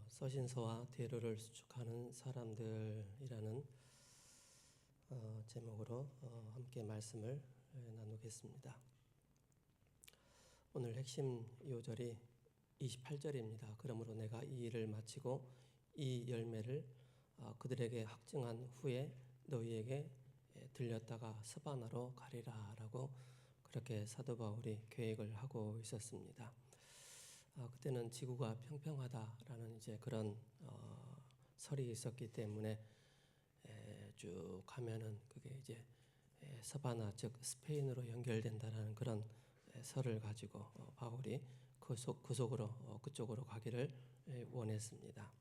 서신서와 대로를 수축하는 사람들이라는 제목으로 함께 말씀을 나누겠습니다. 오늘 핵심 요절이 28절입니다. 그러므로 내가 이 일을 마치고 이 열매를 그들에게 확증한 후에 너희에게 들렸다가 스바나로 가리라 라고 그렇게 사도 바울이 계획을 하고 있었습니다. 그때는 지구가 평평하다라는 이제 그런 설이 있었기 때문에 쭉 가면은 그게 이제 서바나 즉 스페인으로 연결된다라는 그런 설을 가지고 바울이 그 속으로 그쪽으로 가기를 원했습니다.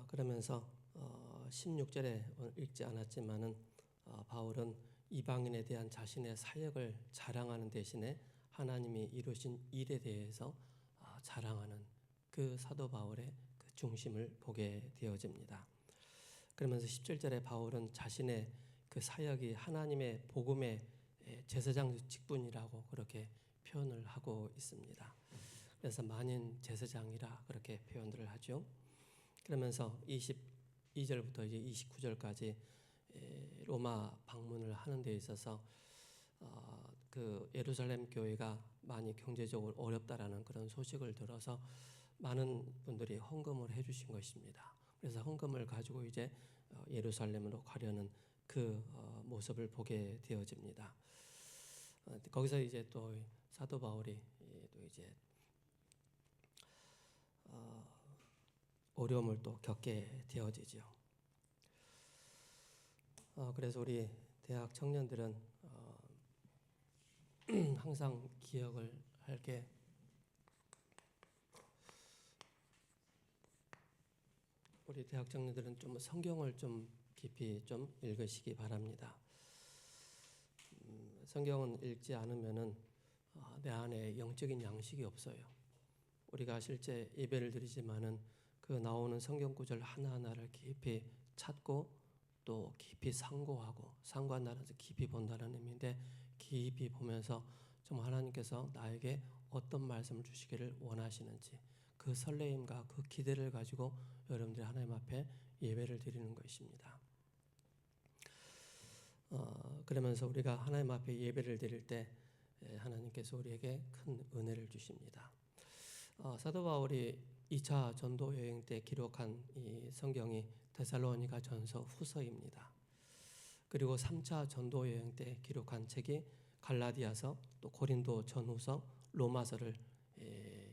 그러면서 16절에 읽지 않았지만은 바울은 이방인에 대한 자신의 사역을 자랑하는 대신에 하나님이 이루신 일에 대해서 자랑하는 그 사도 바울의 그 중심을 보게 되어집니다. 그러면서 17절에 바울은 자신의 그 사역이 하나님의 복음의 제사장 직분이라고 그렇게 표현을 하고 있습니다. 그래서 만인 제사장이라 그렇게 표현들을 하죠. 그러면서 22절부터 이제 29절까지 로마 방문을 하는 데 있어서 그 예루살렘 교회가 많이 경제적으로 어렵다라는 그런 소식을 들어서 많은 분들이 헌금을 해주신 것입니다. 그래서 헌금을 가지고 이제 예루살렘으로 가려는 그 모습을 보게 되어집니다. 거기서 이제 또 사도 바울이 또 이제 어려움을 또 겪게 되어지죠. 그래서 우리 대학 청년들은 항상 기억을 할 게 우리 대학 청년들은 좀 성경을 좀 깊이 좀 읽으시기 바랍니다. 성경은 읽지 않으면은 내 안에 영적인 양식이 없어요. 우리가 실제 예배를 드리지만은 그 나오는 성경 구절 하나하나를 깊이 찾고 또 깊이 상고하고 상고한 나라에서 깊이 본다는 의미인데 깊이 보면서 좀 하나님께서 나에게 어떤 말씀을 주시기를 원하시는지 그 설레임과 그 기대를 가지고 여러분들이 하나님 앞에 예배를 드리는 것입니다. 그러면서 우리가 하나님 앞에 예배를 드릴 때 하나님께서 우리에게 큰 은혜를 주십니다. 사도 바울이 2차 전도 여행 때 기록한 이 성경이 데살로니가 전서 후서입니다. 그리고 3차 전도 여행 때 기록한 책이 갈라디아서 또 고린도 전후서 로마서를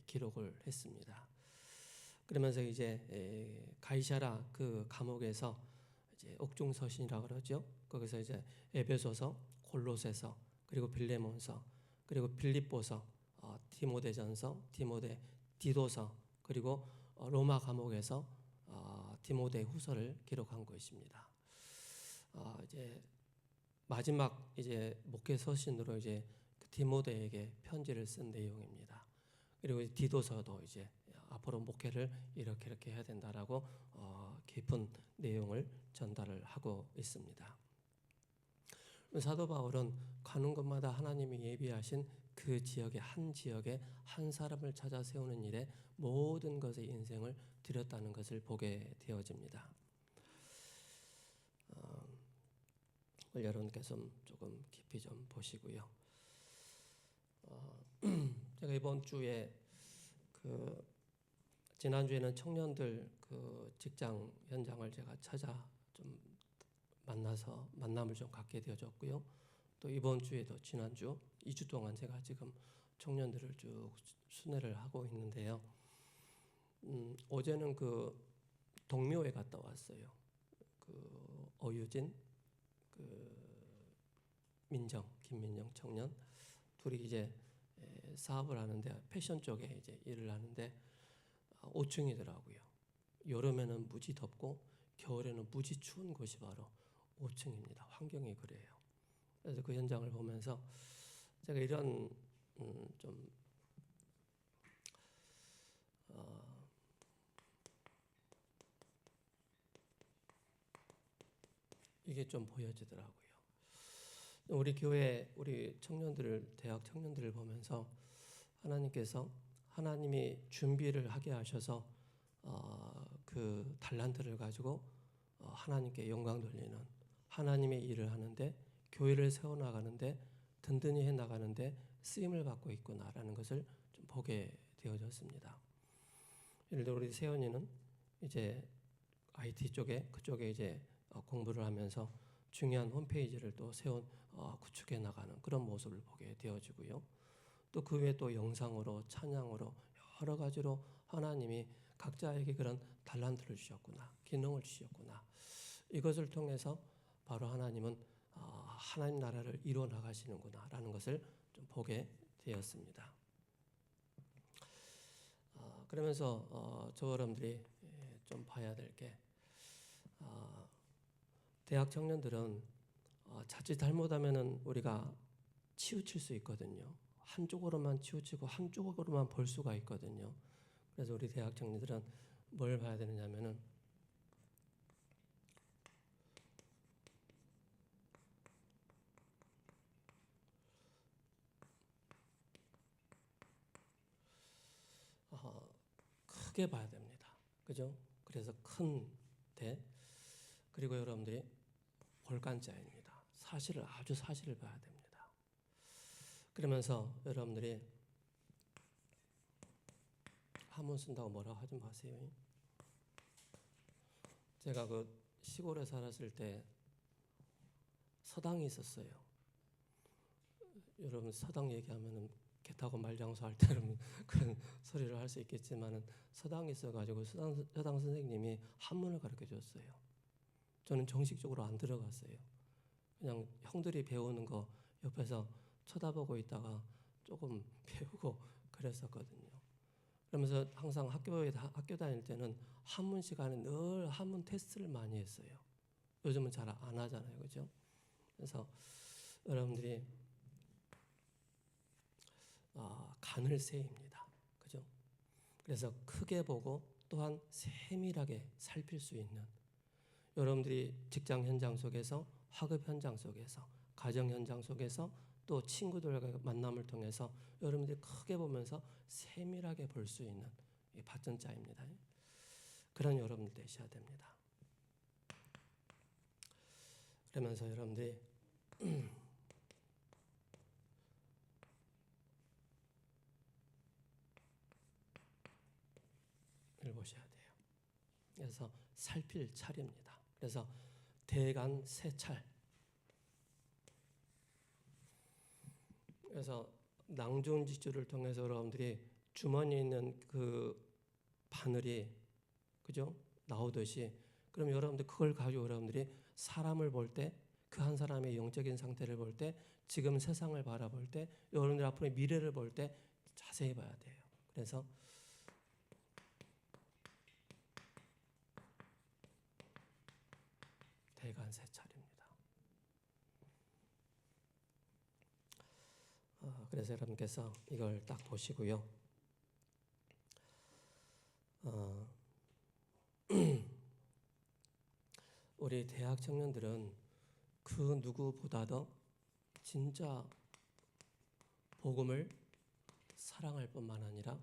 기록을 했습니다. 그러면서 이제 가이사라 그 감옥에서 이제 옥중서신이라고 그러죠. 거기서 이제 에베소서, 골로새서, 그리고 빌레몬서, 그리고 빌립보서, 디모데전서, 디도서, 그리고 로마 감옥에서 디모데 후서를 기록한 것입니다. 이제 마지막 이제 목회 서신으로 이제 디모데에게 편지를 쓴 내용입니다. 그리고 디도서도 이제 앞으로 목회를 이렇게 해야 된다라고 깊은 내용을 전달을 하고 있습니다. 사도 바울은 가는 곳마다 하나님이 예비하신 그 지역의 한 사람을 찾아 세우는 일에 모든 것의 인생을 들였다는 것을 보게 되어집니다. 여러분께서 조금 깊이 좀 보시고요. 제가 이번 주에 지난주에는 청년들 그 직장 현장을 제가 찾아 좀 만나서 만남을 좀 갖게 되어졌고요. 또 이번 주에도 지난주 2주 동안 제가 지금 청년들을 쭉 순회를 하고 있는데요. 어제는 그 동묘에 갔다 왔어요. 그 어유진, 김민정 청년 둘이 이제 사업을 하는데 패션 쪽에 이제 일을 하는데 5층이더라고요. 여름에는 무지 덥고 겨울에는 무지 추운 곳이 바로 5층입니다. 환경이 그래요. 그래서 그 현장을 보면서 제가 이런 이게 좀 보여지더라고요. 우리 교회 우리 청년들을 대학 청년들을 보면서 하나님께서 하나님이 준비를 하게 하셔서 그 달란트를 가지고 하나님께 영광 돌리는 하나님의 일을 하는데 교회를 세워나가는데 든든히 해나가는데 쓰임을 받고 있구나라는 것을 좀 보게 되어졌습니다. 예를 들어 우리 세연이는 이제 IT 쪽에 그쪽에 이제 공부를 하면서 중요한 홈페이지를 또 구축해 나가는 그런 모습을 보게 되어지고요. 또 그 외에 또 영상으로 찬양으로 여러 가지로 하나님이 각자에게 그런 달란트를 주셨구나, 기능을 주셨구나. 이것을 통해서 바로 하나님은 하나님 나라를 이루어 나가시는구나라는 것을 좀 보게 되었습니다. 그러면서 저 여러분들이 좀 봐야 될 게 대학 청년들은 자칫 잘못하면은 우리가 치우칠 수 있거든요. 한쪽으로만 치우치고 한쪽으로만 볼 수가 있거든요. 그래서 우리 대학 청년들은 뭘 봐야 되느냐면은 크게 봐야 됩니다. 그죠? 그래서 큰 대 그리고 여러분들이 볼간자입니다. 아주 사실을 봐야 됩니다. 그러면서 여러분들이 한문 쓴다고 뭐라고 하지 마세요. 제가 그 시골에 살았을 때 서당이 있었어요. 여러분 서당 얘기하면은 개 타고 말장수할 때는 그런 소리를 할 수 있겠지만은 서당이 있어가지고 서당 선생님이 한문을 가르쳐 줬어요. 저는 정식적으로 안 들어갔어요. 그냥 형들이 배우는 거 옆에서 쳐다보고 있다가 조금 배우고 그랬었거든요. 그러면서 항상 학교 다닐 때는 한문 시간에 늘 한문 테스트를 많이 했어요. 요즘은 잘 안 하잖아요, 그죠? 그래서 여러분들이 간을 세입니다, 그죠? 그래서 크게 보고 또한 세밀하게 살필 수 있는 여러분들이 직장 현장 속에서 학업 현장 속에서 가정 현장 속에서 또 친구들과의 만남을 통해서 여러분들이 크게 보면서 세밀하게 볼 수 있는 받전자입니다. 그런 여러분들 되셔야 됩니다. 그러면서 여러분들이 을 보셔야 돼요. 그래서 살필 차례입니다. 그래서 대간 세찰. 그래서 낭중지주를 통해서 여러분들이 주머니에 있는 그 바늘이 그죠? 나오듯이 그럼 여러분들 그걸 가지고 여러분들이 사람을 볼 때 그 한 사람의 영적인 상태를 볼 때 지금 세상을 바라볼 때 여러분들 앞으로의 미래를 볼 때 자세히 봐야 돼요. 그래서 대간세찰입니다. 그래서 여러분께서 이걸 딱 보시고요. 우리 대학 청년들은 그 누구보다도 진짜 복음을 사랑할 뿐만 아니라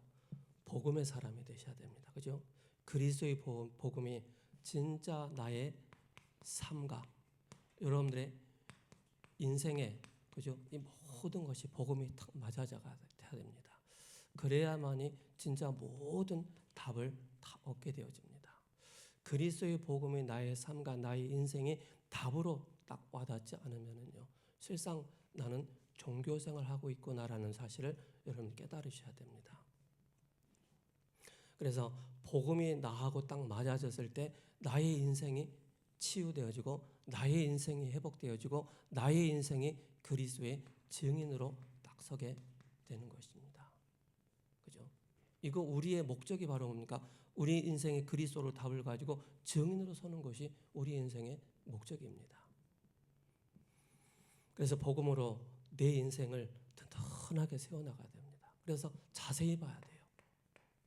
복음의 사람이 되셔야 됩니다. 그죠? 그리스도의 복음이 진짜 나의 삶과 여러분들의 인생에 그죠? 이 모든 것이 복음이 탁 맞아져야 됩니다. 그래야만이 진짜 모든 답을 다 얻게 되어집니다. 그리스도의 복음이 나의 삶과 나의 인생의 답으로 딱 와닿지 않으면은요, 실상 나는 종교 생활을 하고 있구나라는 사실을 여러분 깨달으셔야 됩니다. 그래서 복음이 나하고 딱 맞아졌을 때 나의 인생이 치유되어지고 나의 인생이 회복되어지고 나의 인생이 그리스도의 증인으로 딱 서게 되는 것입니다. 그죠? 이거 우리의 목적이 바로 뭡니까? 우리 인생의 그리스도로 답을 가지고 증인으로 서는 것이 우리 인생의 목적입니다. 그래서 복음으로 내 인생을 튼튼하게 세워나가야 됩니다. 그래서 자세히 봐야 돼요.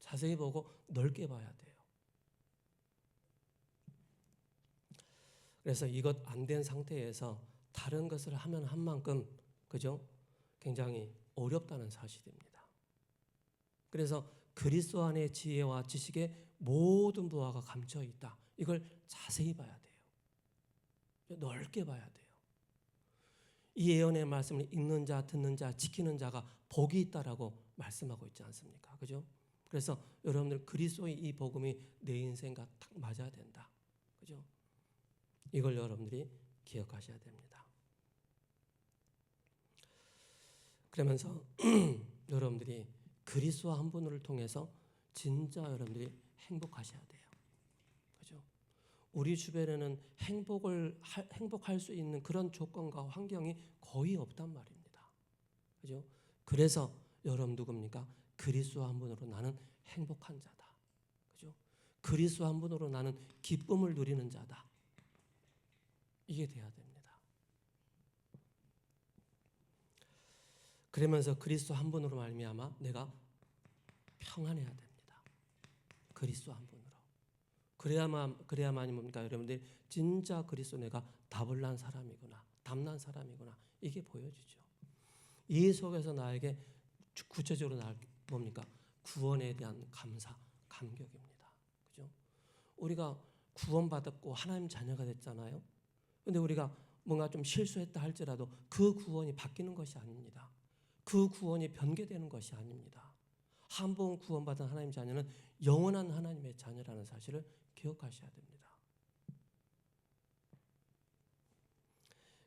자세히 보고 넓게 봐야 돼요. 그래서 이것 안 된 상태에서 다른 것을 하면 한 만큼 그죠? 굉장히 어렵다는 사실입니다. 그래서 그리스도 안의 지혜와 지식에 모든 부하가 감춰 있다. 이걸 자세히 봐야 돼요. 넓게 봐야 돼요. 이 예언의 말씀을 읽는 자, 듣는 자, 지키는 자가 복이 있다라고 말씀하고 있지 않습니까? 그죠? 그래서 여러분들 그리스도의 이 복음이 내 인생과 딱 맞아야 된다. 그죠? 이걸 여러분들이 기억하셔야 됩니다. 그러면서 여러분들이 그리스도 한 분을 통해서 진짜 여러분들이 행복하셔야 돼요. 그죠? 우리 주변에는 행복할 수 있는 그런 조건과 환경이 거의 없단 말입니다. 그죠? 그래서 여러분 누굽니까? 그리스도 한 분으로 나는 행복한 자다. 그죠? 그리스도 한 분으로 나는 기쁨을 누리는 자다. 이게 돼야 됩니다. 그러면서 그리스도 한 분으로 말미암아 내가 평안해야 됩니다. 그리스도 한 분으로. 그래야만이 뭡니까? 여러분들 진짜 그리스도 내가 답을 난 사람이구나. 답난 사람이구나. 이게 보여지죠. 이 속에서 나에게 구체적으로 뭡니까? 구원에 대한 감사, 감격입니다. 그죠? 우리가 구원받았고 하나님 자녀가 됐잖아요. 근데 우리가 뭔가 좀 실수했다 할지라도 그 구원이 바뀌는 것이 아닙니다. 그 구원이 변개되는 것이 아닙니다. 한 번 구원받은 하나님 자녀는 영원한 하나님의 자녀라는 사실을 기억하셔야 됩니다.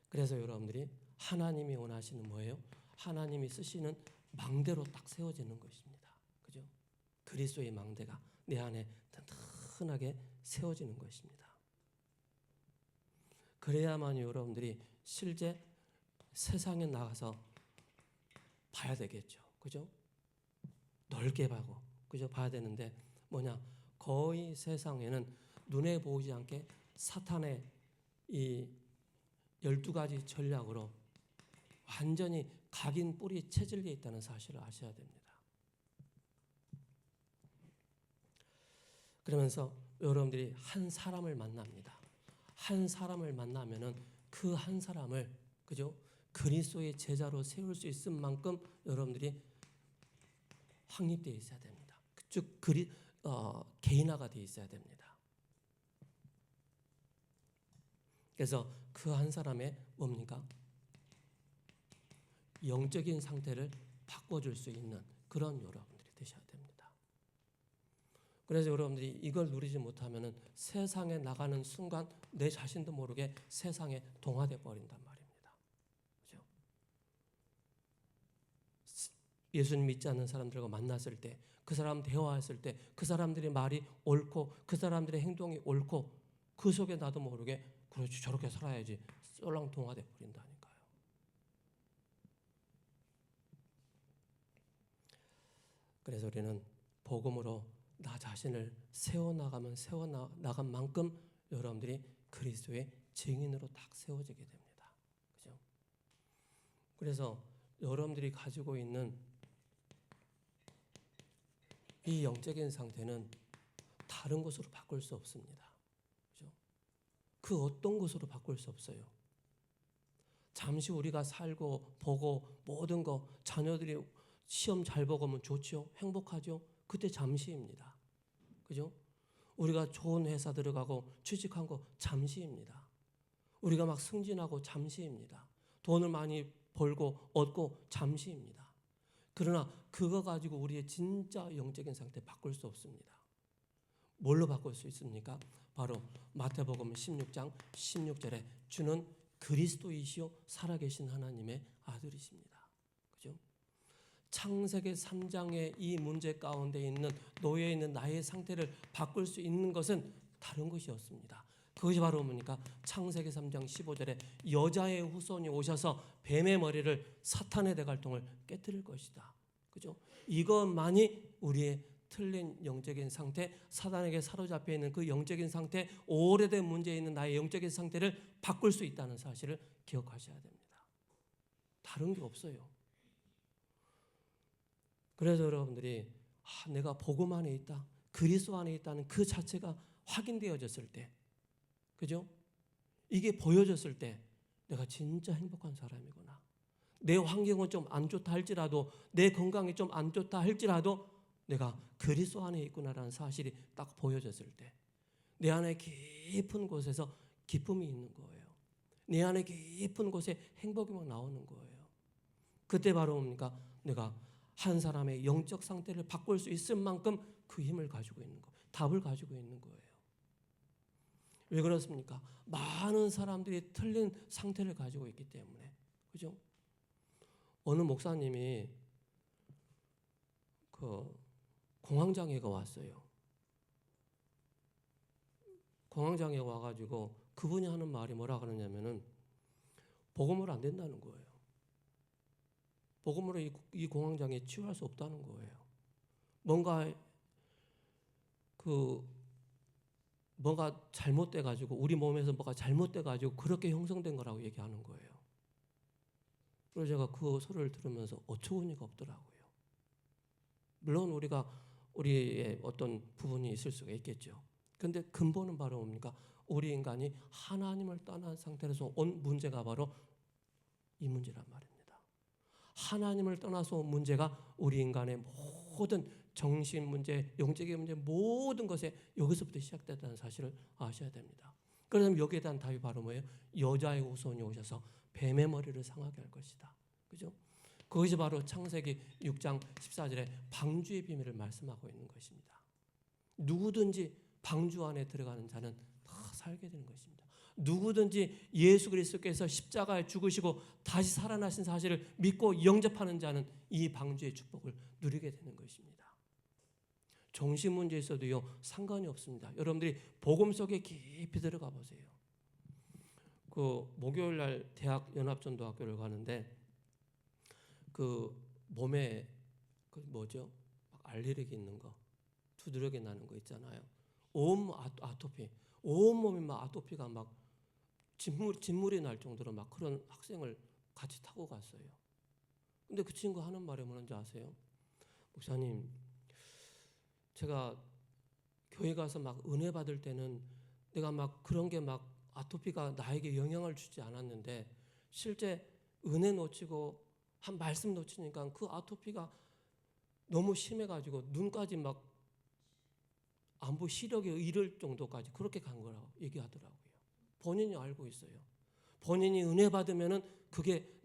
그래서 여러분들이 하나님이 원하시는 뭐예요? 하나님이 쓰시는 망대로 딱 세워지는 것입니다. 그죠? 그리스도의 망대가 내 안에 튼튼하게 세워지는 것입니다. 그래야만 여러분들이 실제 세상에 나가서 봐야 되겠죠. 그죠? 넓게 봐고, 그죠? 봐야 되는데 뭐냐? 거의 세상에는 눈에 보이지 않게 사탄의 이 12가지 전략으로 완전히 각인 뿌리 체질에 있다는 사실을 아셔야 됩니다. 그러면서 여러분들이 한 사람을 만납니다. 한 사람을 만나면은 그 한 사람을, 그죠? 그리스도의 제자로 세울 수 있을 만큼 여러분들이 확립되어 있어야 됩니다. 즉 개인화가 되어 있어야 됩니다. 그래서 그 한 사람의 뭡니까? 영적인 상태를 바꿔줄 수 있는 그런 여러분들이 되셔야 됩니다. 그래서 여러분들이 이걸 누리지 못하면은 세상에 나가는 순간 내 자신도 모르게 세상에 동화돼 버린단 말입니다. 그죠? 예수님 믿지 않는 사람들과 만났을 때, 그 사람 대화했을 때, 그 사람들의 말이 옳고, 그 사람들의 행동이 옳고, 그 속에 나도 모르게 그렇지 저렇게 살아야지 썰렁 동화돼 버린다니까요. 그래서 우리는 복음으로 나 자신을 세워나가면 세워나간 만큼 여러분들이 그리스도의 증인으로 딱 세워지게 됩니다. 그죠? 그래서 여러분들이 가지고 있는 이 영적인 상태는 다른 것으로 바꿀 수 없습니다. 그죠? 그 어떤 것으로 바꿀 수 없어요. 잠시 우리가 살고 보고 모든 거 자녀들이 시험 잘 보고 오면 좋죠. 행복하죠. 그때 잠시입니다. 그죠? 우리가 좋은 회사 들어가고 취직한 거 잠시입니다. 우리가 막 승진하고 잠시입니다. 돈을 많이 벌고 얻고 잠시입니다. 그러나 그거 가지고 우리의 진짜 영적인 상태 바꿀 수 없습니다. 뭘로 바꿀 수 있습니까? 바로 마태복음 16장 16절에 주는 그리스도이시요 살아계신 하나님의 아들이십니다. 그죠? 창세기 3장의 이 문제 가운데 있는 놓여 있는 나의 상태를 바꿀 수 있는 것은 다른 것이 없습니다. 그것이 바로 뭡니까? 창세기 3장 15절에 여자의 후손이 오셔서 뱀의 머리를 사탄의 대갈통을 깨뜨릴 것이다. 그죠? 이것만이 우리의 틀린 영적인 상태, 사단에게 사로잡혀 있는 그 영적인 상태, 오래된 문제에 있는 나의 영적인 상태를 바꿀 수 있다는 사실을 기억하셔야 됩니다. 다른 게 없어요. 그래서 여러분들이 내가 복음 안에 있다, 그리스도 안에 있다는 그 자체가 확인되어졌을 때, 그죠? 이게 보여졌을 때 내가 진짜 행복한 사람이구나. 내 환경은 좀 안 좋다 할지라도, 내 건강이 좀 안 좋다 할지라도 내가 그리스도 안에 있구나라는 사실이 딱 보여졌을 때 내 안에 깊은 곳에서 기쁨이 있는 거예요. 내 안에 깊은 곳에 행복이 막 나오는 거예요. 그때 바로 뭡니까? 내가 한 사람의 영적 상태를 바꿀 수 있을 만큼 그 힘을 가지고 있는 거예요. 답을 가지고 있는 거예요. 왜 그렇습니까? 많은 사람들이 틀린 상태를 가지고 있기 때문에. 그죠? 어느 목사님이 그 공황장애가 왔어요. 공황장애가 와가지고 그분이 하는 말이 뭐라 그러냐면은 복음으로 안 된다는 거예요. 복음으로 이 공황장애 치유할 수 없다는 거예요. 뭔가 잘못돼 가지고 우리 몸에서 뭐가 잘못돼 가지고 그렇게 형성된 거라고 얘기하는 거예요. 그래서 제가 그 소리를 들으면서 어처구니가 없더라고요. 물론 우리의 어떤 부분이 있을 수가 있겠죠. 근데 근본은 바로 뭡니까? 우리 인간이 하나님을 떠난 상태에서 온 문제가 바로 이 문제란 말입니다. 하나님을 떠나서 온 문제가 우리 인간의 모든 정신 문제, 영적인 문제 모든 것에 여기서부터 시작됐다는 사실을 아셔야 됩니다. 그러면 여기에 대한 답이 바로 뭐예요? 여자의 후손이 오셔서 뱀의 머리를 상하게 할 것이다. 그죠? 그것이 바로 창세기 6장 14절에 방주의 비밀을 말씀하고 있는 것입니다. 누구든지 방주 안에 들어가는 자는 다 살게 되는 것입니다. 누구든지 예수 그리스도께서 십자가에 죽으시고 다시 살아나신 사실을 믿고 영접하는 자는 이 방주의 축복을 누리게 되는 것입니다. 정신 문제에 있어도요 상관이 없습니다. 여러분들이 복음 속에 깊이 들어가 보세요. 그 목요일 날 대학 연합전도학교를 가는데 그 몸에 그 뭐죠? 알레르기 있는 거, 두드러기 나는 거 있잖아요. 온 아토피, 온 몸이 막 아토피가 막 진물이 날 정도로 막 그런 학생을 같이 타고 갔어요. 근데 그 친구 하는 말이 뭐는지 아세요? 목사님, 제가 교회 가서 막 은혜 받을 때는 내가 막 그런 게 막 아토피가 나에게 영향을 주지 않았는데 실제 은혜 놓치고 한 말씀 놓치니까 그 아토피가 너무 심해가지고 눈까지 막 안보 시력에 이를 정도까지 그렇게 간 거라고 얘기하더라고요. 본인이 알고 있어요. 본인이 은혜 받으면은 그게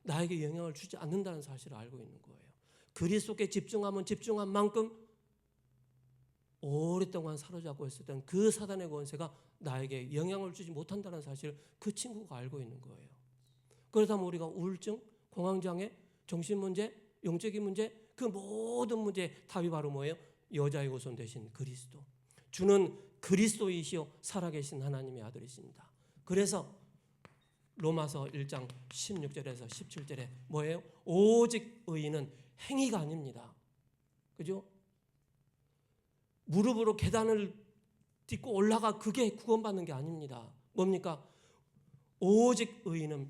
나에게 영향을 주지 않는다는 사실을 알고 있는 거예요. 그리스도께 집중하면 집중한 만큼 오랫동안 사로잡고 있었던 그 사단의 권세가 나에게 영향을 주지 못한다는 사실을 그 친구가 알고 있는 거예요. 그렇다면 우리가 우울증, 공황장애, 정신문제, 영적인 문제 그 모든 문제의 답이 바로 뭐예요? 여자의 후손 되신 그리스도. 주는 그리스도이시요 살아계신 하나님의 아들이십니다. 그래서 로마서 1장 16절에서 17절에 뭐예요? 오직 의인은 행위가 아닙니다. 그죠? 무릎으로 계단을 딛고 올라가 그게 구원받는 게 아닙니다. 뭡니까? 오직 의인은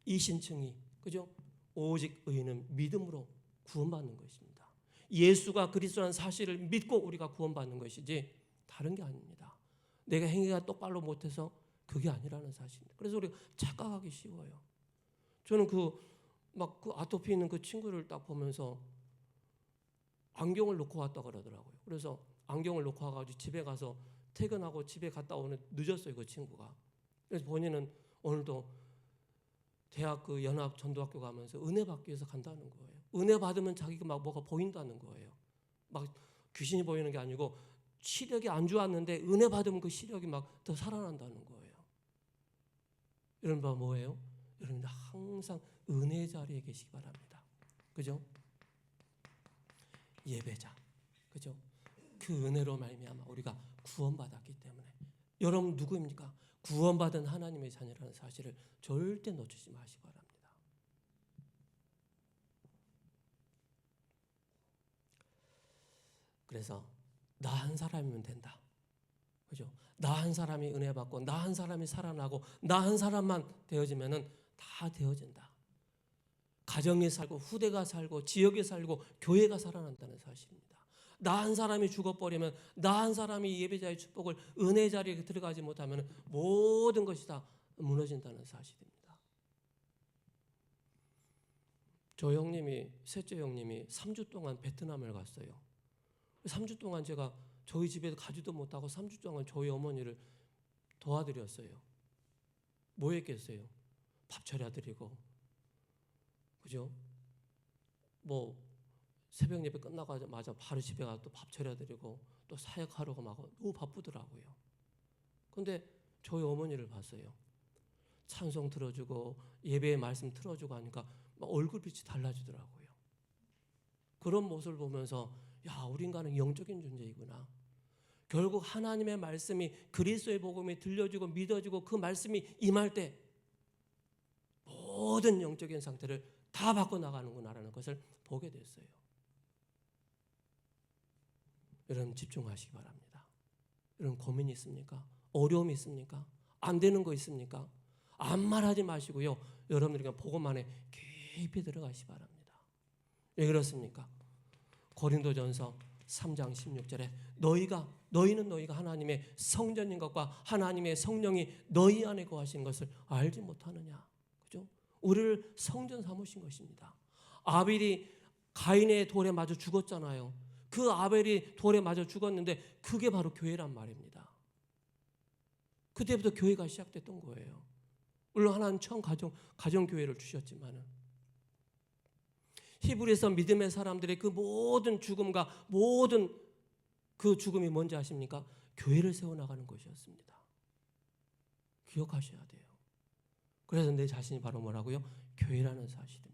이신층이, 그죠? 오직 의인은 믿음으로 구원받는 것입니다. 예수가 그리스도라는 사실을 믿고 우리가 구원받는 것이지 다른 게 아닙니다. 내가 행위가 똑바로 못해서 그게 아니라는 사실입니다. 그래서 우리가 착각하기 쉬워요. 저는 그 아토피 있는 그 친구를 딱 보면서 안경을 놓고 왔다 그러더라고요. 그래서 안경을 놓고 와가지고 집에 가서 퇴근하고 집에 갔다 오는 늦었어요, 그 친구가. 그래서 본인은 오늘도 대학 그 연합 전도학교 가면서 은혜 받기 위해서 간다는 거예요. 은혜 받으면 자기가 막 뭐가 보인다는 거예요. 막 귀신이 보이는 게 아니고 시력이 안 좋았는데 은혜 받으면 그 시력이 막 더 살아난다는 거예요. 여러분 뭐예요? 여러분들 항상 은혜 자리에 계시기 바랍니다. 그죠? 예배자. 그죠? 그 은혜로 말미암아 우리가 구원받았기 때문에 여러분 누구입니까? 구원받은 하나님의 자녀라는 사실을 절대 놓치지 마시기 바랍니다. 그래서 나 한 사람이면 된다. 그죠? 나 한 사람이 은혜 받고 나 한 사람이 살아나고 나 한 사람만 되어지면은 다 되어진다. 가정이 살고 후대가 살고 지역이 살고 교회가 살아난다는 사실입니다. 나 한 사람이 죽어버리면 나 한 사람이 예배자의 축복을 은혜 자리에 들어가지 못하면 모든 것이 다 무너진다는 사실입니다. 저 형님이 셋째 형님이 3주 동안 베트남을 갔어요. 3주 동안 제가 저희 집에 가지도 못하고 3주 동안 저희 어머니를 도와드렸어요. 뭐 했겠어요? 밥 차려드리고, 그죠? 뭐 새벽 예배 끝나자마자 바로 집에 가서 또 밥 차려드리고 또 사역하려고 막 너무 바쁘더라고요. 근데 저희 어머니를 봤어요. 찬송 틀어주고 예배의 말씀 틀어주고 하니까 막 얼굴빛이 달라지더라고요. 그런 모습을 보면서 야, 우리 인간은 영적인 존재이구나. 결국 하나님의 말씀이 그리스도의 복음이 들려지고 믿어지고 그 말씀이 임할 때 모든 영적인 상태를 다 바꿔나가는구나라는 것을 보게 됐어요. 여러분 집중하시기 바랍니다. 여러분 고민이 있습니까? 어려움이 있습니까? 안 되는 거 있습니까? 아무 말하지 마시고요. 여러분들이 복음 안에 깊이 들어가시기 바랍니다. 왜 그렇습니까? 고린도전서 3장 16절에 너희는 너희가 하나님의 성전인 것과 하나님의 성령이 너희 안에 거하시는 것을 알지 못하느냐. 그죠? 우리를 성전 삼으신 것입니다. 아벨이 가인의 돌에 맞아 죽었잖아요. 그 아벨이 돌에 맞아 죽었는데 그게 바로 교회란 말입니다. 그때부터 교회가 시작됐던 거예요. 물론 하나님 처음 가정교회를 주셨지만은 히브리서 믿음의 사람들의 그 모든 죽음과 모든 그 죽음이 뭔지 아십니까? 교회를 세워나가는 것이었습니다. 기억하셔야 돼요. 그래서 내 자신이 바로 뭐라고요? 교회라는 사실입니다.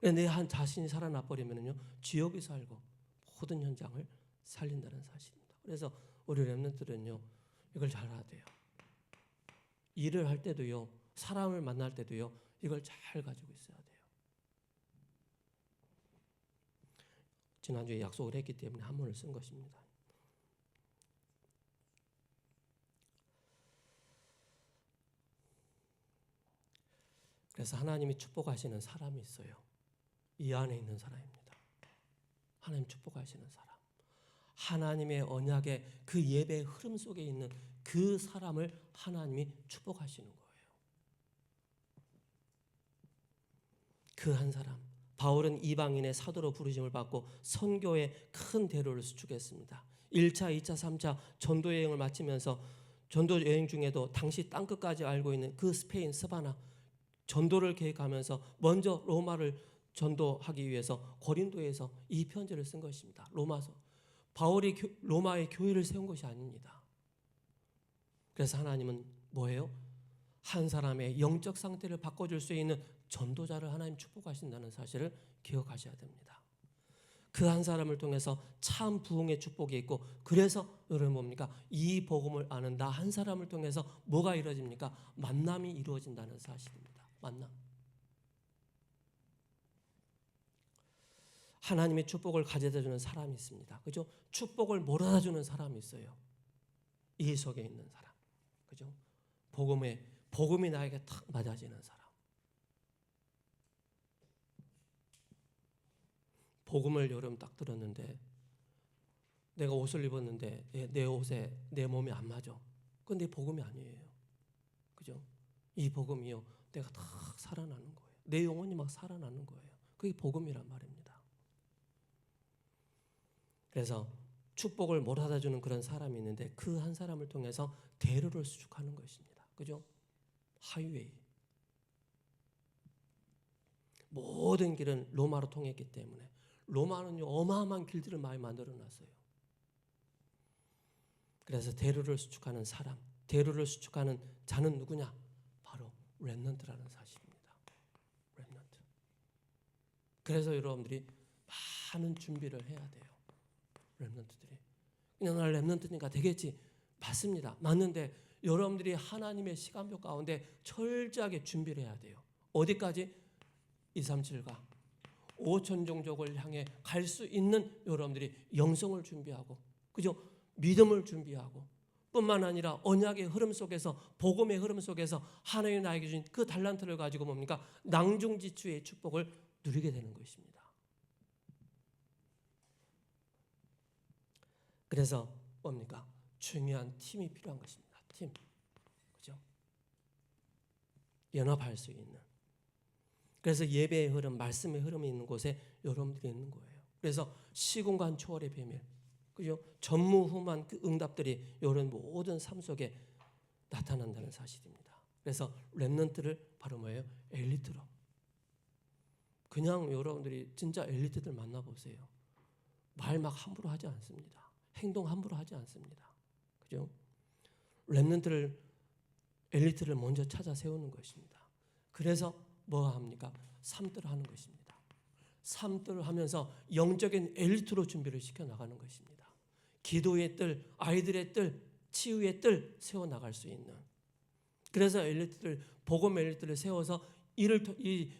내 한 자신이 살아나 버리면요, 지옥이 살고 모든 현장을 살린다는 사실입니다. 그래서 우리 렘넌트들은요, 이걸 잘 알아야 돼요. 일을 할 때도요, 사람을 만날 때도요, 이걸 잘 가지고 있어야 돼요. 지난주에 약속을 했기 때문에 한문을 쓴 것입니다. 그래서 하나님이 축복하시는 사람이 있어요. 이 안에 있는 사람입니다. 하나님 축복하시는 사람. 하나님의 언약의 그 예배의 흐름 속에 있는 그 사람을 하나님이 축복하시는 거예요. 그 한 사람. 바울은 이방인의 사도로 부르심을 받고 선교에 큰 대로를 수축했습니다. 1차, 2차, 3차 전도 여행을 마치면서 전도 여행 중에도 당시 땅끝까지 알고 있는 그 스페인 스바나 전도를 계획하면서 먼저 로마를 전도하기 위해서 고린도에서 이 편지를 쓴 것입니다. 로마서. 바울이 로마의 교회를 세운 것이 아닙니다. 그래서 하나님은 뭐예요? 한 사람의 영적 상태를 바꿔줄 수 있는 전도자를 하나님 축복하신다는 사실을 기억하셔야 됩니다. 그 한 사람을 통해서 참 부흥의 축복이 있고, 그래서 여러분 뭡니까? 이 복음을 아는 나 한 사람을 통해서 뭐가 이루어집니까? 만남이 이루어진다는 사실입니다. 만남. 하나님의 축복을 가져다 주는 사람이 있습니다. 그죠? 축복을 몰아다 주는 사람이 있어요. 이 속에 있는 사람. 그죠? 복음이 나에게 탁 맞아지는 사람. 복음을 여름 딱 들었는데 내가 옷을 입었는데 내 옷에 내 몸이 안 맞아. 그건 내 복음이 아니에요. 그죠? 이 복음이요, 내가 딱 살아나는 거예요. 내 영혼이 막 살아나는 거예요. 그게 복음이란 말입니다. 그래서 축복을 몰아다 주는 그런 사람이 있는데 그 한 사람을 통해서 대로를 수축하는 것입니다. 그죠? 하이웨이. 모든 길은 로마로 통했기 때문에 로마는요, 어마어마한 길들을 많이 만들어 놨어요. 그래서 대로를 수축하는 사람, 대로를 수축하는 자는 누구냐? 바로 렘넌트라는 사실입니다. 렘넌트. 그래서 여러분들이 많은 준비를 해야 돼요. 렘넌트들이. 그냥 나 렘넌트니까 되겠지. 맞습니다. 맞는데 여러분들이 하나님의 시간표 가운데 철저하게 준비를 해야 돼요. 어디까지? 237가 5천 종족을 향해 갈 수 있는 여러분들이 영성을 준비하고, 그죠? 믿음을 준비하고, 뿐만 아니라 언약의 흐름 속에서, 복음의 흐름 속에서 하나님이 나에게 주신 그 달란트를 가지고 뭡니까? 낭중지추의 축복을 누리게 되는 것입니다. 그래서 뭡니까? 중요한 팀이 필요한 것입니다. 팀. 그죠? 연합할 수 있는. 그래서 예배의 흐름, 말씀의 흐름이 있는 곳에 여러분들이 있는 거예요. 그래서 시공간 초월의 비밀, 그죠? 전무후무한 그 응답들이 이런 모든 삶 속에 나타난다는 사실입니다. 그래서 렘넌트를 바로 뭐예요? 엘리트로. 그냥 여러분들이 진짜 엘리트들 만나보세요. 말 막 함부로 하지 않습니다. 행동 함부로 하지 않습니다. 그죠? 렘넌트를, 엘리트를 먼저 찾아 세우는 것입니다. 그래서 뭐 합니까? 삶들을 하는 것입니다. 삶들을 하면서 영적인 엘리트로 준비를 시켜 나가는 것입니다. 기도의 뜰, 아이들의 뜰, 치유의 뜰 세워 나갈 수 있는. 그래서 엘리트들, 복음 엘리트를 세워서 이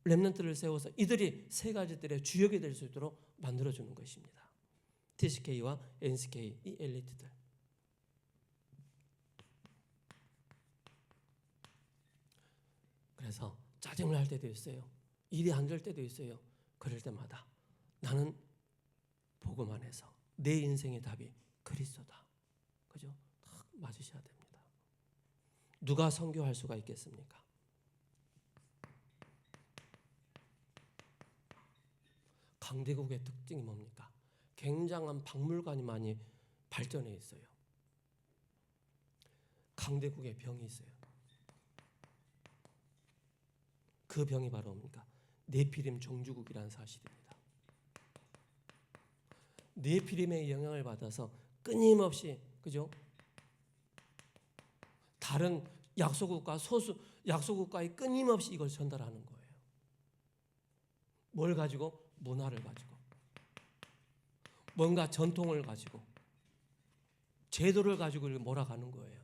렘넌트를 세워서 이들이 세 가지 뜰의 주역이 될 수 있도록 만들어 주는 것입니다. TCK와 NCK, 이 엘리트들. 그래서 짜증을 할 때도 있어요. 일이 안 될 때도 있어요. 그럴 때마다 나는 복음 안에서 내 인생의 답이 그리스도다. 그죠? 딱 맞으셔야 됩니다. 누가 선교할 수가 있겠습니까? 강대국의 특징이 뭡니까? 굉장한 박물관이 많이 발전해 있어요. 강대국의 병이 있어요. 그 병이 바로 뭡니까? 네피림 종주국이라는 사실입니다. 네피림의 영향을 받아서 끊임없이, 그죠? 다른 약소국가, 약소국가에 끊임없이 이걸 전달하는 거예요. 뭘 가지고? 문화를 가지고. 뭔가 전통을 가지고. 제도를 가지고 몰아가는 거예요.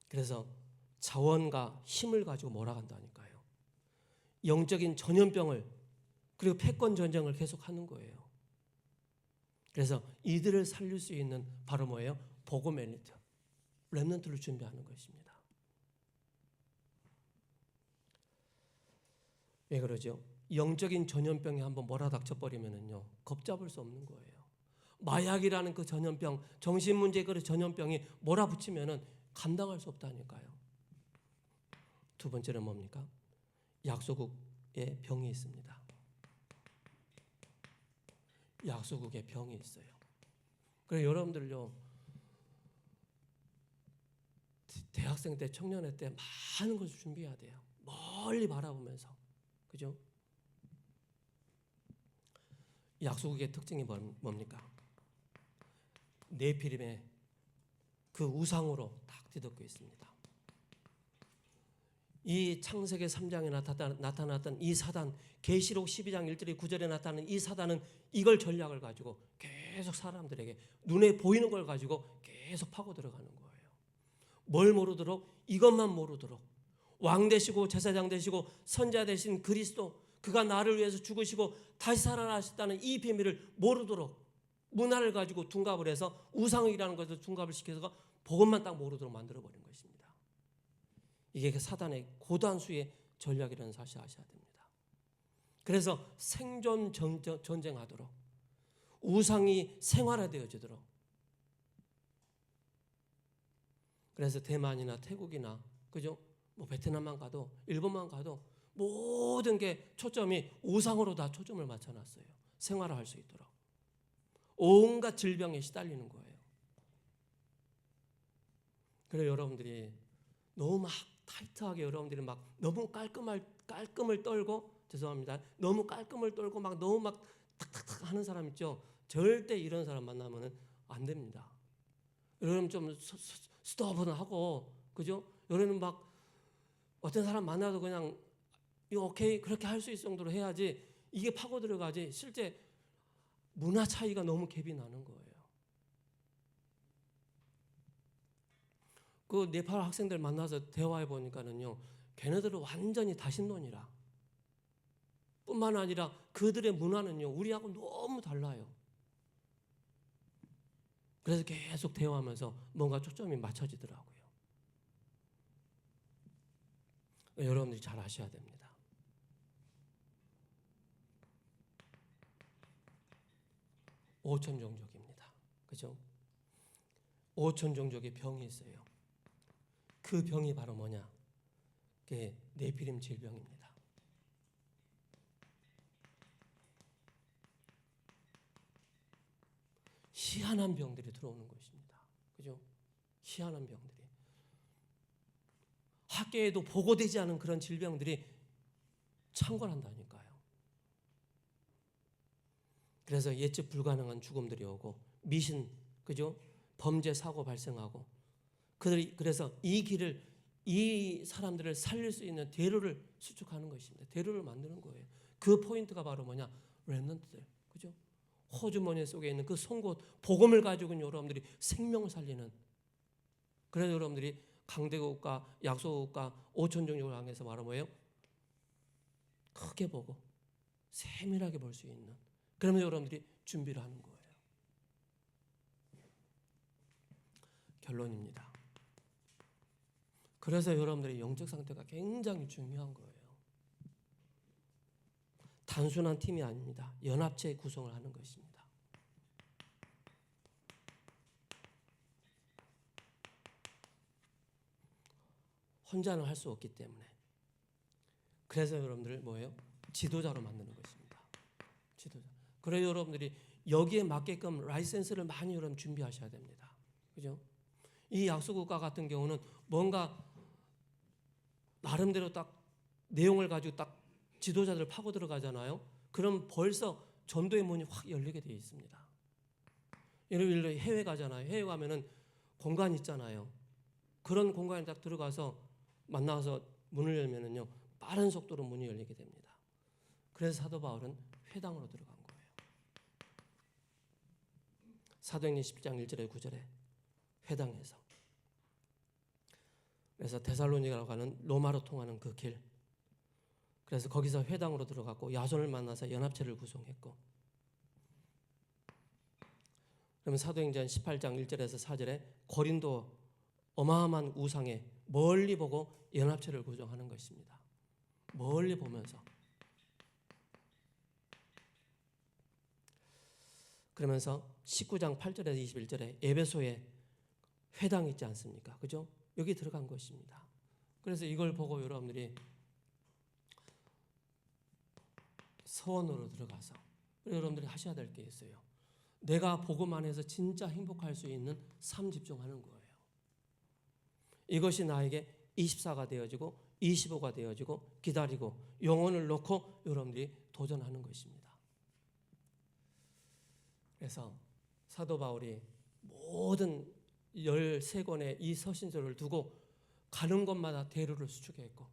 그래서 자원과 힘을 가지고 몰아간다니까요. 영적인 전염병을, 그리고 패권 전쟁을 계속하는 거예요. 그래서 이들을 살릴 수 있는 바로 뭐예요? 복음 엘리트, 렘넌트를 준비하는 것입니다. 왜 그러죠? 영적인 전염병이 한번 몰아닥쳐버리면은요, 겁잡을 수 없는 거예요. 마약이라는 그 전염병, 정신문제 그 전염병이 몰아붙이면은 감당할 수 없다니까요. 두 번째는 뭡니까? 약소국에 병이 있습니다. 약소국에 병이 있어요. 그래서 여러분들요, 대학생 때, 청년회 때 많은 것을 준비해야 돼요. 멀리 바라보면서. 그죠? 약소국의 특징이 뭡니까? 네피림의 그 우상으로 딱 뒤덮여 있습니다. 이 창세기 3장에 나타났던 이 사단, 계시록 12장 1절에 9절에 나타나는 이 사단은 이걸 전략을 가지고 계속 사람들에게 눈에 보이는 걸 가지고 계속 파고 들어가는 거예요. 뭘 모르도록? 이것만 모르도록. 왕 되시고 제사장 되시고 선자 되신 그리스도, 그가 나를 위해서 죽으시고 다시 살아나셨다는 이 비밀을 모르도록 문화를 가지고 둔갑을 해서 우상이라는 것을 둔갑을 시켜서 복음만 딱 모르도록 만들어버린 것입니다. 이게 사단의 고단수의 전략이라는 사실 아셔야 됩니다. 그래서 생존 전쟁하도록, 우상이 생활화되어지도록. 그래서 대만이나 태국이나, 그죠? 뭐 베트남만 가도, 일본만 가도 모든 게 초점이 우상으로 다 초점을 맞춰놨어요. 생활화할 수 있도록. 온갖 질병에 시달리는 거예요. 그래서 여러분들이 너무 막 타이트하게, 여러분들이 막 너무 깔끔을 떨고, 죄송합니다, 너무 깔끔을 떨고 막 너무 막 탁탁탁 하는 사람 있죠. 절대 이런 사람 만나면 안 됩니다. 여러분 좀 스톱은 하고, 그죠? 여러분 막 어떤 사람 만나도 그냥 오케이 그렇게 할 수 있을 정도로 해야지, 이게 파고 들어가지 실제 문화 차이가 너무 갭이 나는 거예요. 그 네팔 학생들 만나서 대화해 보니까는요, 걔네들은 완전히 다신론이라. 뿐만 아니라 그들의 문화는요, 우리하고 너무 달라요. 그래서 계속 대화하면서 뭔가 초점이 맞춰지더라고요. 여러분들이 잘 아셔야 됩니다. 5천 종족입니다. 그죠? 5천 종족의 병이 있어요. 그 병이 바로 뭐냐? 그게 네피림 질병입니다. 희한한 병들이 들어오는 것입니다. 그죠? 희한한 병들이. 학계에도 보고되지 않은 그런 질병들이 창궐한다니까요. 그래서 예측 불가능한 죽음들이 오고 미신, 그죠? 범죄 사고 발생하고 그래서 이 사람들을 살릴 수 있는 대로를 수축하는 것입니다. 대로를 만드는 거예요. 그 포인트가 바로 뭐냐? 렘넌트들, 그죠? 호주머니 속에 있는 그 송곳 복음을 가지고 여러분들이 생명을 살리는. 그래서 여러분들이 강대국가, 약소국가, 오천종족을 향해서 말하면 뭐예요? 크게 보고 세밀하게 볼 수 있는. 그러면 여러분들이 준비를 하는 거예요. 결론입니다. 그래서 여러분들의 영적 상태가 굉장히 중요한 거예요. 단순한 팀이 아닙니다. 연합체 구성을 하는 것입니다. 혼자는 할 수 없기 때문에. 그래서 여러분들을 뭐예요? 지도자로 만드는 것입니다. 지도자. 그래서 여러분들이 여기에 맞게끔 라이센스를 많이 여러분 준비하셔야 됩니다. 그죠? 이 약소국가 같은 경우는 뭔가 나름대로 딱 내용을 가지고 딱 지도자들 파고 들어가잖아요. 그럼 벌써 전도의 문이 확 열리게 되어 있습니다. 예를 들어 해외 가잖아요. 해외 가면은 공간 있잖아요. 그런 공간에 딱 들어가서 만나서 문을 열면은요, 빠른 속도로 문이 열리게 됩니다. 그래서 사도 바울은 회당으로 들어간 거예요. 사도행전 10장 1절에 9절에 회당에서. 그래서 데살로니가라고 하는 로마로 통하는 그 길. 그래서 거기서 회당으로 들어갔고 야손을 만나서 연합체를 구성했고. 그러면 사도행전 18장 1절에서 4절에 고린도 어마어마한 우상에 멀리 보고 연합체를 구성하는 것입니다. 멀리 보면서. 그러면서 19장 8절에서 21절에 에베소에 회당이 있지 않습니까? 그죠? 여기 들어간 것입니다. 그래서 이걸 보고 여러분들이 서원으로 들어가서 여러분들이 하셔야 될 게 있어요. 내가 복음 안에서 진짜 행복할 수 있는 삶 집중하는 거예요. 이것이 나에게 24가 되어지고 25가 되어지고 기다리고 영혼을 놓고 여러분들이 도전하는 것입니다. 그래서 사도 바울이 모든 13권의 이 서신서를 두고 가는 곳마다 대로를 수축했고,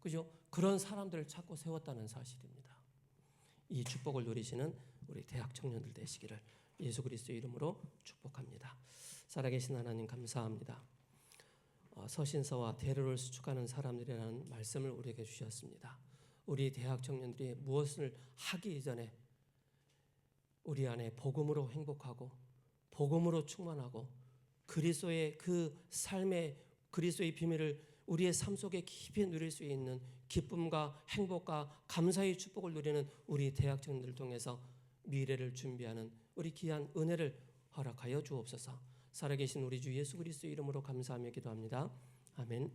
그죠? 그런 사람들을 찾고 세웠다는 사실입니다. 이 축복을 누리시는 우리 대학 청년들 되시기를 예수 그리스도의 이름으로 축복합니다. 살아계신 하나님 감사합니다. 서신서와 대로를 수축하는 사람들이라는 말씀을 우리에게 주셨습니다. 우리 대학 청년들이 무엇을 하기 이전에 우리 안에 복음으로 행복하고 복음으로 충만하고 그리스도의 그 삶의 그리스도의 비밀을 우리의 삶 속에 깊이 누릴 수 있는 기쁨과 행복과 감사의 축복을 누리는 우리 대학 청년들을 통해서 미래를 준비하는 우리 귀한 은혜를 허락하여 주옵소서. 살아계신 우리 주 예수 그리스도의 이름으로 감사하며 기도합니다. 아멘.